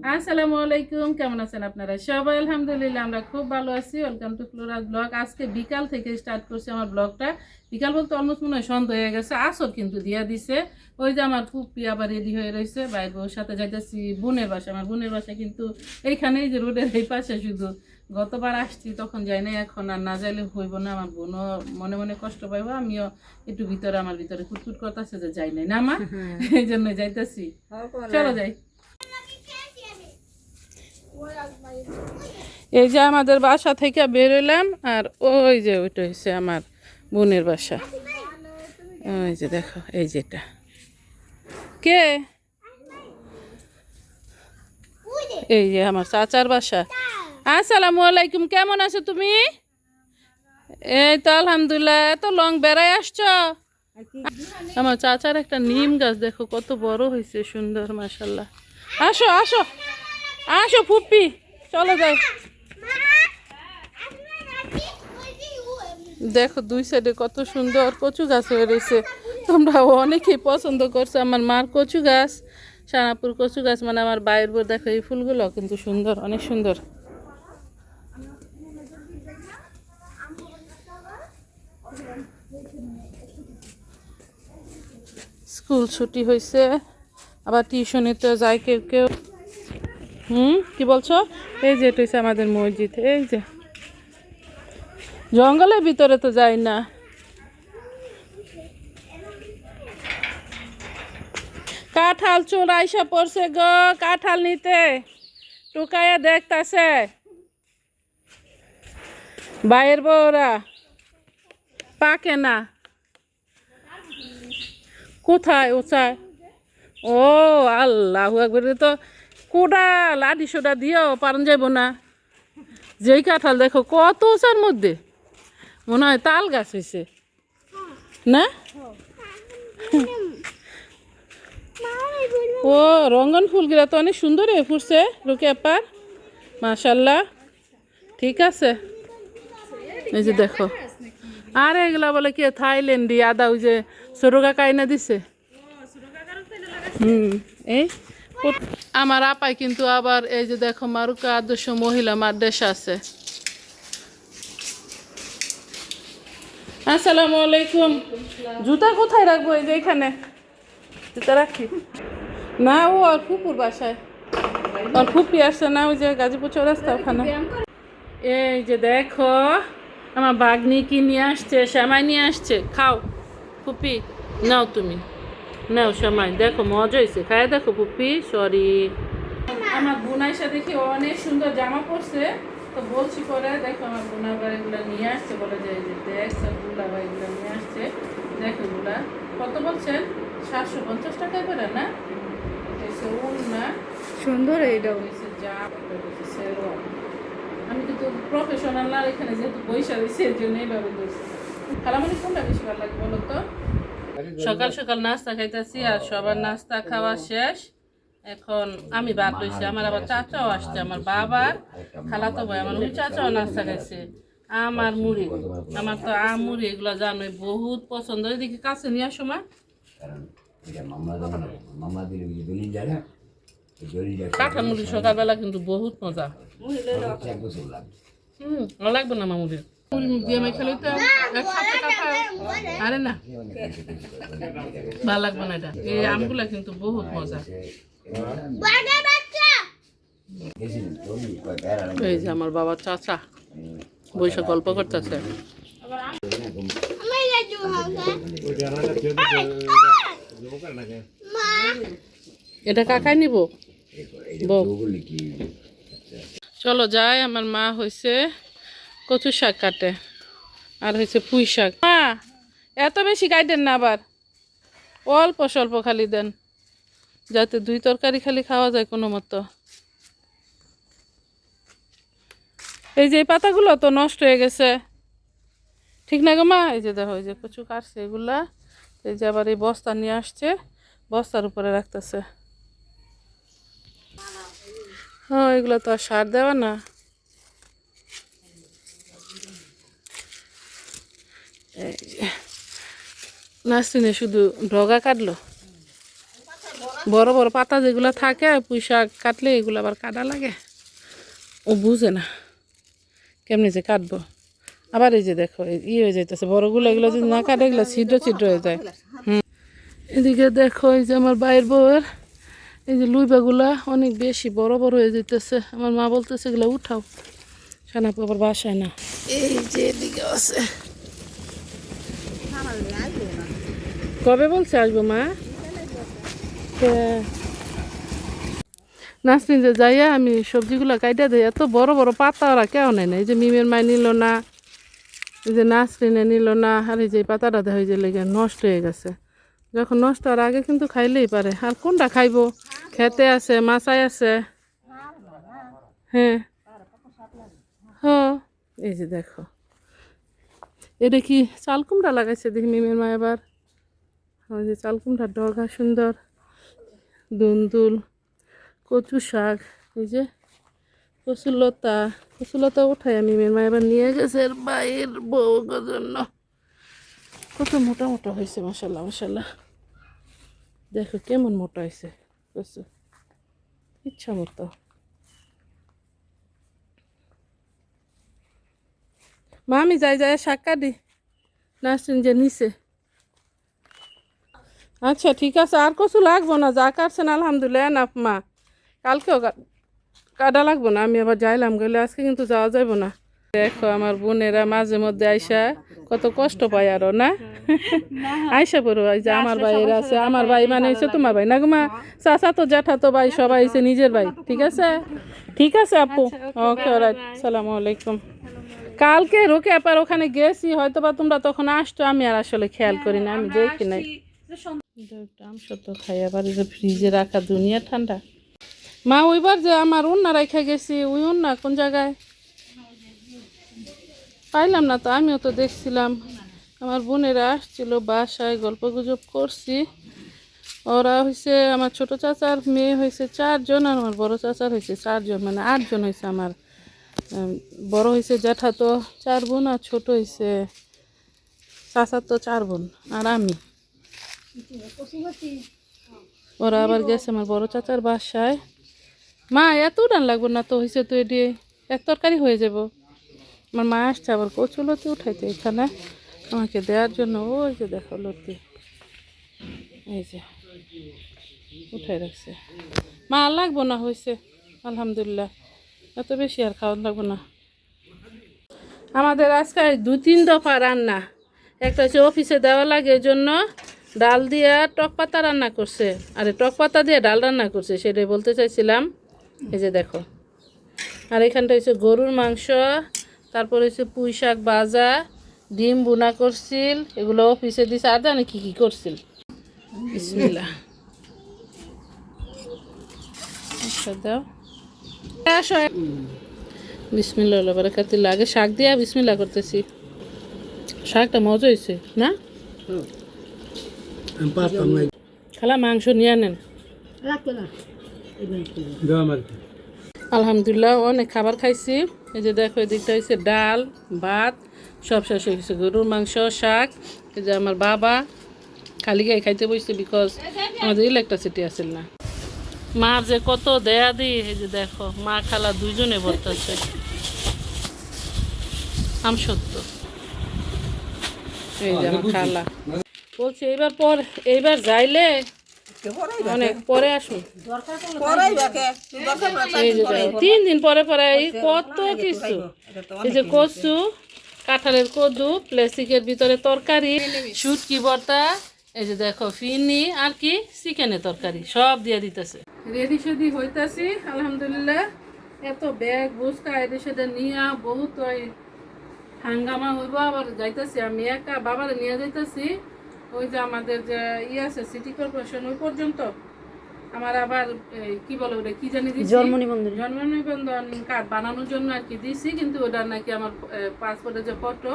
আসসালামু আলাইকুম, কেমন আছেন আপনারা সবাই? আলহামদুলিল্লাহ আমরা খুব ভালো আছি। Welcome to floral blog. আজকে বিকাল থেকে স্টার্ট করছি আমার ব্লগটা। বিকাল বলতে অলমোস্ট মনে হয় সন্ধ্যা হয়ে গেছে, আসর কিন্তু দিয়া দিছে। ওই যে আমার ফুপি আবার রেডি হয়ে রয়েছে, বাইর বউর সাথে যাইতেছি বোনের বাসা। আমার বোনের বাসা কিন্তু এইখানেই, যে রোডের এই পাশে। শুধু গতবার আসছি তখন যাই না, এখন আর না যাইলে হইব না। আমার বোনও মনে মনে কষ্ট পাইব, আমিও একটু ভিতরে আমার ভিতরে খুঁতখুত করতেছে যে যাই নাই না মা, এই জন্য যাইতেছি। চলো যাই। এই যে আমাদের বাসা থেকে বেরোলাম, আর ওই যে ওইটা হচ্ছে আমার বোনের বাসা। ওই যে দেখো, এই যেটা কে, এই যে আমার চাচার বাসা। আসসালামু আলাইকুম, কেমন আছো তুমি? এই তো আলহামদুলিল্লাহ। এত লং বেড়াই আসছো? আমার চাচার একটা নিম গাছ দেখো কত বড় হয়েছে, সুন্দর মাশাল্লাহ। আসো আসো আসো ফুপি, চলো যাই। দেখো দুই সাইডে কত সুন্দর কচু গাছ হয়ে রয়েছে। তোমরা অনেকেই পছন্দ করছো আমার মার কচু গাছ, সানাপুর কচু গাছ, মানে আমার বাইরের বউ। দেখো এই ফুলগুলো কিন্তু সুন্দর, অনেক সুন্দর। স্কুল ছুটি হয়েছে, আবার টিউশনে তো যায় কেউ কেউ। কি বলছো? এই যে এটা হচ্ছে আমাদের মসজিদ। এই যে জঙ্গলের ভিতরে তো যাই না। কাঁঠাল চোর আইসা পড়ছে গো, কাঁঠাল নিতে টুকাইয়া দেখতাছে বাইরের বউরা, পাকে না। কোথায় উচায়? ও আল্লাহ একবারে, তো কোডা লাঠি সোডা দিয়েও পারন যাইব না। যেই কাঁঠাল দেখো কত উঁচার মধ্যে, মনে হয় তাল গাছ হয়েছে না? ও রঙ্গন ফুলগুলা তো অনেক সুন্দর হয়ে ফুটছে রুকে আপার, মাশাল্লাহ। ঠিক আছে, এই যে দেখো। আর এগুলা বলে কি থাইল্যান্ডি আদা, ওই যে সরুগা কাইনা দিছে। এই আমার আপাই কিন্তু আবার এই যে দেখো মারুকা আদর্শ মহিলা মাদ্রাসা আছে। আসসালামু আলাইকুম। জুতা কোথায় রাখবো? এই যে এখানে জুতা রাখি না। ও আর ফুপুর বাসায়, আর ফুপি আসছে না, ওই যে গাজীপুর চৌরাস্তা ওখানে। এই যে দেখো আমার বাগনি কি নিয়ে আসছে, শ্যামাই নিয়ে আসছে। খাও ফুপি, নাও তুমি নাও শ্যামাই। দেখো মজা হয়েছে, খায় দেখো ফুপি। সরি, আমার বোনাইসা দেখি অনেক সুন্দর জামা পরছে, তো বলছি পরে দেখো আমার বোনার বাড়িগুলো নিয়ে আসছে, বলে যে দেখ গুলা বাড়িগুলো নিয়ে আসছে। দেখো এগুলা কত বলছেন? 750 টাকায় করে না? না সুন্দর এইটাও। যা আমি কিন্তু প্রফেশনাল না, এখানে যেহেতু পয়সা দিয়েছে এর জন্য এইভাবে করছি। খালামণি কোনটা বেশি ভালো লাগে বলো তো? সকাল সকাল নাস্তা খাইতেছি, আর সবার নাস্তা খাওয়া শেষ। এখন আমি বাদ লইছি, আমার আবার চাচাও আসছে, আমার বাবার খালাতো ভাই, আমার ওই চাচাও নাস্তা খাইছে। আমার মুড়ি, আমার তো মুড়ি এগুলো জানোই বহুত পছন্দ। এদিকে কাছে নিয়ে আসো মা। কাঁঠাল মুড়ি সকালবেলা কিন্তু বহুত মজা। লাগবে না মামুদের দিয়ে মেখে লইতে একসাথে কাঁঠাল। আরে না, ভালো লাগবে না এটা। এই আমগুলা কিন্তু বহুত মজা। এই যে আমার বাবার চাচা বৈশা গল্প করতেছে। এটা কাকাই নিব। চলো যাই, আমার মা হয়েছে কচু শাক কাটে, আর হয়েছে পুঁই শাক। মা এত বেশি কাটেন না, আবার অল্প স্বল্প খালি দেন, যাতে দুই তরকারি খালি খাওয়া যায় কোনো মতো। এই যে এই পাতাগুলো তো নষ্ট হয়ে গেছে, ঠিক না গো মা? এই যে দেখো, এই যে কচু কাটছে এগুলা, এই যে আবার এই বস্তা নিয়ে আসছে, বস্তার উপরে রাখতেছে। হ্যাঁ এগুলো তো আর সার দেওয়া না। এই যে নাসরিনে শুধু ডগা কাটলো, বড় বড় পাতা যেগুলো থাকে পুঁই শাক কাটলে এগুলো আবার কাটা লাগে, ও বুঝে না কেমনি যে কাটবো। আবার এই যে দেখো হয়ে যাইতেছে বড়গুলো, এগুলো যদি না কাটে এগুলো ছিদ্র ছিদ্র হয়ে যায়। এদিকে দেখো এই যে আমার বাইরের বউয়ের এই যে লুইবাগুলা অনেক বেশি বড় বড় হয়ে যেতেছে। আমার মা বলতেছে এগুলো উঠাও, সানাপু আবার বাসায় না। এই যে এদিকে আছে, কবে বলছে আসবো মা? নাসরিন যে যাইয়া আমি সবজিগুলো কাইটা দিই, এত বড় বড় পাতা ওরা কেউ নেয় না। এই যে মিমের মায় নিল না, এই যে নাসরিনে নিল না, আর এই যে পাতাটা দেখা যে লেগে নষ্ট হয়ে গেছে। যখন নষ্ট হওয়ার আগে কিন্তু খাইলেই পারে, আর কোনটা খাইবো? খেতে আছে, মাছায় আছে। হ্যাঁ হ্যাঁ, এই যে দেখো এটা কি চাল কুমড়া লাগাইছে দেখি মিমের মা। এবার ওই যে চাল কুমড়ার ডগা সুন্দর, দুন্দুল, কচু শাক, এই যে কচুলতা, কচুলতা উঠাই মিমের মা এবার নিয়ে গেছে এর বাইরের বউর জন্য। কত মোটা মোটা হয়েছে, মাশাল্লাহ মাশাল্লাহ। দেখো কেমন মোটা হয়েছে কচু, ইচ্ছা মতো। মা আমি যাই যাই শাক কাটি, নাসরিন যে নিচে। আচ্ছা ঠিক আছে, আর কচু লাগবো না, যা কাটছেন আলহামদুলিল্লাহ না মা, কালকেও কাটা লাগবো না। আমি আবার যাইলাম গেলে, আজকে কিন্তু যাওয়া যাইব না। দেখো আমার বোনেরা মাঝে মধ্যে আইসা কত কষ্ট পায় আরো না, আইসা পড়ো। এই যে আমার ভাইয়েরা আছে, আমার ভাই মানে হচ্ছে তোমার ভাই না গো মা, চাচা তো জ্যাঠা তো ভাই সবাই হচ্ছে নিজের ভাই। ঠিক আছে ঠিক আছে আপু, ওকে অলরাইট, সালামু আলাইকুম। কালকে রোকে আপার ওখানে গেছি, হয়তো বা তোমরা তখন আসতো, আমি আর আসলে খেয়াল করি না, আমি দেখি নাই। আম সত্য খাই আবার, এই যে ফ্রিজে রাখা দুনিয়া ঠান্ডা। মা ওইবার যে আমার উন্না রাখা গেছি, ওই উন্না কোন জায়গায় পাইলাম না তো। আমিও তো দেখছিলাম আমার বোনেরা আসছিল বাসায়, গল্প গুজব করছি। ওরা হয়েছে আমার ছোট চাচার মেয়ে হয়েছে 4 জন, আর আমার বড় চাচার হয়েছে 4 জন, মানে 8 জন হয়েছে। আমার বড় হয়েছে জ্যাঠা তো 4 বোন, আর ছোট হয়েছে চাচার তো 4 বোন, আর আমি। ওরা আবার গেছে আমার বড় চাচার বাসায়। মা এত উড়ান লাগবো না তো, হয়েছে তো এটি এক তরকারি হয়ে যাব। আমার মা আসছে আবার কচুলতি উঠাইতে এখানে আমাকে দেওয়ার জন্য। ওই যে দেখো লতি, এই যে উঠাই রাখছে। মা আর লাগবো না, হয়েছে আলহামদুলিল্লাহ, এত বেশি আর খাওয়া লাগবো না। আমাদের আজকে 2-3 দফা রান্না। একটা হচ্ছে অফিসে দেওয়া লাগে, এই জন্য ডাল দিয়ে টক পাতা রান্না করছে, আর টক পাতা দিয়ে ডাল রান্না করছে, সেটাই বলতে চাইছিলাম। এই যে দেখো, আর এখানটা হচ্ছে গরুর মাংস, তারপর হচ্ছে পুঁই শাক ভাজা, ডিম বুনা করছিল, এগুলো অফিসে দিছে। আর জানি কি কি করছিল। বিসমিল্লাহ, আচ্ছা দাও আসো। বিসমিল্লাহ বারাকাতুল্লাহ। আগে শাক দিয়া বিসমিল্লাহ করতেছি। শাকটা মজা হয়েছে না? খালা মাংস নিয়ে আনেন। আলহামদুলিল্লাহ অনেক খাবার খাইছি। এই যে দেখো এদিকটা হয়েছে ডাল ভাত সব শেষ হয়ে গেছে, গরুর মাংস শাক। এই যে আমার বাবা খালি গায়ে খাইতে বসছে, বিকজ আমাদের ইলেকট্রিসিটি আসেল না। মার যে কত দেয়া দিই, এই যে দেখো মা খালা দুইজনে বলতেছে আম সত্য। এই যে আমার খালা বলছে এইবার যাইলে অনেক পরে আসুন। এই যে 3 দিন পরে পরে কত কিছু। এই যে কচু, কাঁঠালের কদু, প্লাস্টিকের ভিতরে তরকারি, শুটকি ভর্তা, এই যে দেখো ফিনি, আর কি চিকেনের তরকারি, সব দিয়ে দিতেছে। রেডি সেডি হইতাছি আলহামদুলিল্লাহ। এত ব্যাগ বুঝকা এটি সেটা নিয়ে বহুত ওই হাঙ্গামা হইব। আবার যাইতেছি আমি একা, বাবারে নিয়ে যাইতেছি ওই যে আমাদের যে আছে সিটি কর্পোরেশন, ওই পর্যন্ত। আমার আবার কি বলে ওটা কি জানি দিছি, জন্ম নিবন্ধন কার্ড বানানোর জন্য আর কি দিছি, কিন্তু ওটা নাকি আমার পাসপোর্টের যে ফটো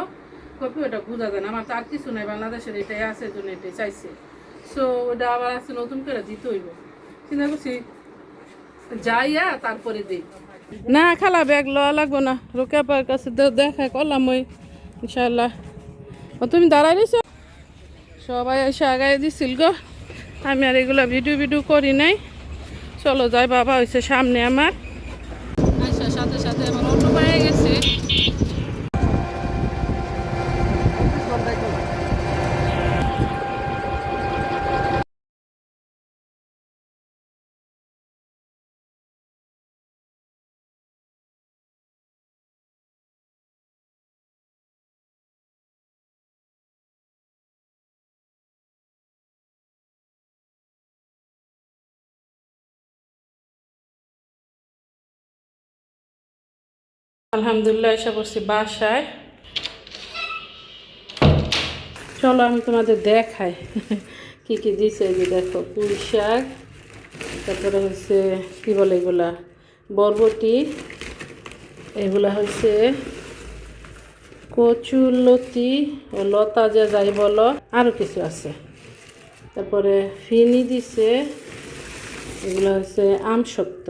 কপি ওটা বোঝা যায় না। আমার তো আর কিছু নাই, বাংলাদেশের এটাই আছে, জন্য এটাই চাইছে। সো ওটা আবার আছে নতুন করে দিতে হইব। চিন্তা করছি যাইয়া তারপরে দিই। না খালা ব্যাগ লওয়া লাগবো না, রোকেয়াপার কাছে দেখা করলাম ওই ইনশাল্লাহ। তুমি দাঁড়াই রয়েছো সবাই এসে আগায় দিছিল গো, আমি আর এগুলো ভিডিও করি নাই। চলো যাই, বাবা হয়েছে সামনে আমার। আচ্ছা, সাথে সাথে আমার অন্য পায়ে গেছে। আলহামদুলিল্লাহ এসে পড়ছি বাসায়। চলো আমি তোমাদের দেখাই কি কি দিছে। যে দেখো, পুঁই শাক, তারপরে হচ্ছে কি বলে এগুলা, বরবটি, এগুলা হচ্ছে কচুলতি ও লতা যে যাই বলো, আরও কিছু আছে। তারপরে ফিনি দিছে, এগুলো হচ্ছে আমসত্ব,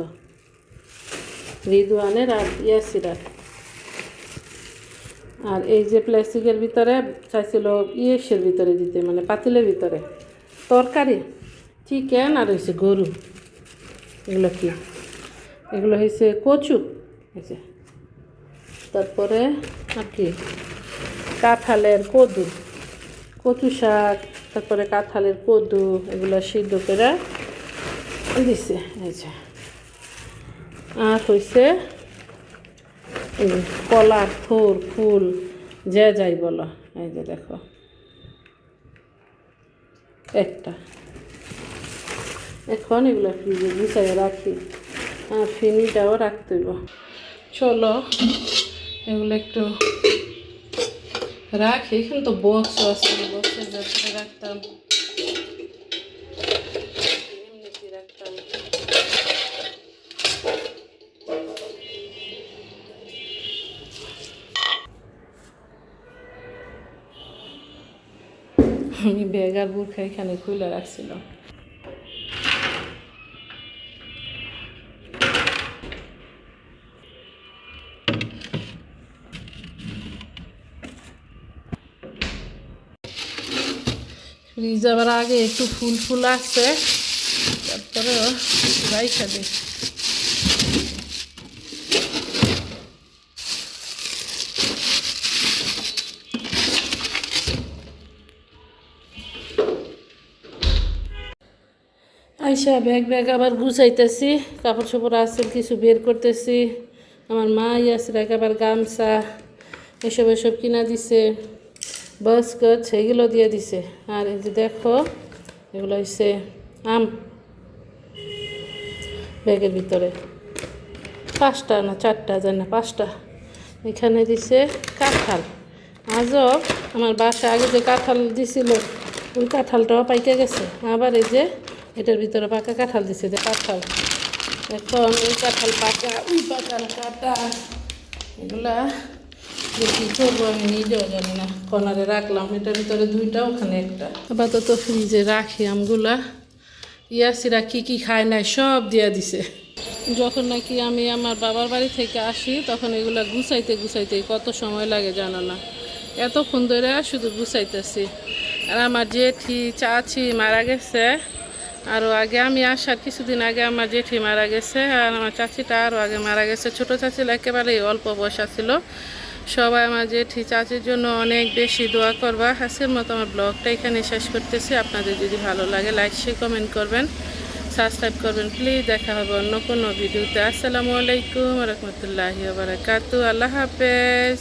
রিদওয়ানের আর ইয়াসিরার। আর এই যে প্লাস্টিকের ভিতরে চাইছিল ইয়েসের ভিতরে দিতে, মানে পাতিলের ভিতরে তরকারি, চিকেন আর হয়েছে গরু। এগুলো কি, এগুলো হয়েছে কচু হয়েছে। তারপরে আর কি, কাঁঠালের কদু, কচু শাক, তারপরে কাঁঠালের কদু, এগুলো সিদ্ধ করে দিছে এই যে। আর হয়েছে কলার থোর, ফুল, যে যাই বলো, এই যে দেখো একটা। এখন এগুলো ফ্রিজে গুছাইয়ে রাখি, আর ফিনিটাও রাখতে হইব। চলো এগুলো একটু রাখি। এখানে তো বক্স আছে, বক্সের ভেতরে রাখতাম, এমনিতে রাখতাম। আমি ব্যাগ আর বুরখা এখানে খুলে রাখছিলাম। ফ্রিজ আবার আগে একটু ফুল আসছে, তারপরেও রাইখা দিই। আইসা ব্যাগ আবার গুছাইতেছি, কাপড় চোপড় আছে কিছু বের করতেছি। আমার মা আছে আবার গামছা এসব কিনা দিছে, বাস্কট এগুলো দিয়ে দিছে। আর এই যে দেখো, এগুলো হচ্ছে আম ব্যাগের ভিতরে, 5টা না 4টা জানি না, 5টা। এখানে দিছে কাঁঠাল। আজব, আমার বাসায় আগে যে কাঁঠাল দিছিল ওই কাঁঠালটাও পাইকে গেছে। আবার এই যে এটার ভিতরে পাকা কাঁঠাল দিছে, যে কাঁঠাল। এখন ওই কাঁঠাল পাকা, ওই পাকার কাটা, এগুলা যে কী করবো আমি নিজেও জানি না। কর্নারে রাখলাম, এটার ভিতরে 2টা, ওখানে একটা। আপাতত ফ্রিজে রাখি আমগুলা। ইয়াসিরা কি খায় নাই সব দিয়া দিছে। যখন নাকি আমি আমার বাবার বাড়ি থেকে আসি, তখন এগুলা গুছাইতে কত সময় লাগে জানো না। এতক্ষণ ধরে শুধু গুছাইতেছি। আর আমার জেঠি চাচি মারা গেছে আরও আগে, আমি আসার কিছুদিন আগে আমার জেঠি মারা গেছে। আর আমার চাচিটা আরও আগে মারা গেছে। ছোটো চাচিলা একেবারে অল্প বয়সা ছিল। সবাই আমার জেঠি চাচির জন্য অনেক বেশি দোয়া করবা। আজকের মতো আমার ব্লগটা এখানে শেষ করতেছি। আপনাদের যদি ভালো লাগে লাইক শেয়ার কমেন্ট করবেন, সাবস্ক্রাইব করবেন প্লিজ। দেখা হবে অন্য কোনো ভিডিওতে। আসসালামু আলাইকুম রহমতুল্লাহি ওয়া বারাকাতুহু। আল্লাহ হাফেজ।